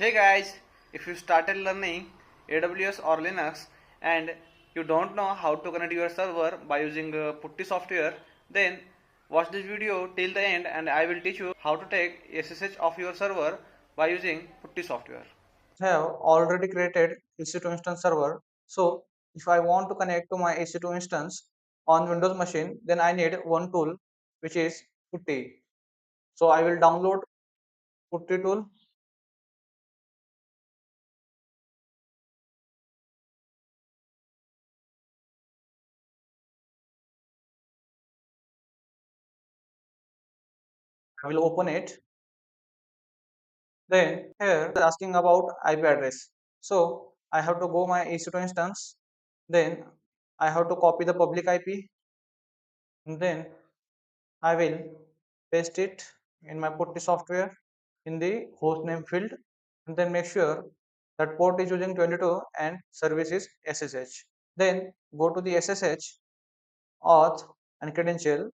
Hey guys, if you started learning AWS or Linux and you don't know how to connect your server by using PuTTY software, then watch this video till the end and I will teach you how to take SSH of your server by using PuTTY software. Have already created EC2 instance server. So if I want to connect to my EC2 instance on Windows machine, then I need one tool which is PuTTY. So I will download PuTTY tool. I will open it. Then here it is asking about IP address. So I have to go my EC2 instance. Then I have to copy the public IP. And then I will paste it in my PuTTY software in the hostname field and then make sure that port is using 22 and service is SSH. Then go to the SSH auth and credential,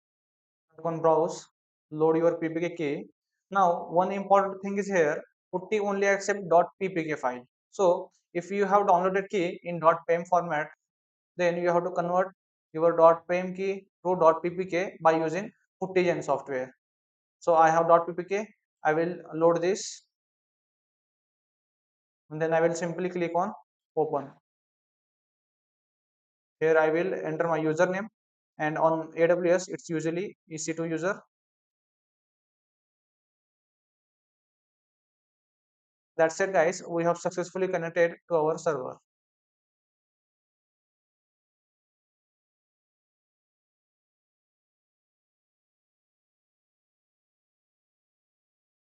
on browse, load your PPK key. Now one important thing is here, PuTTY only accept .ppk file. So if you have downloaded key in .pem format, then you have to convert your .pem key to .ppk by using PuTTY software. So I have .ppk. I will load this and then I will simply click on open. Here I will enter my username and on AWS it's usually EC2 user. That's it guys, we have successfully connected to our server.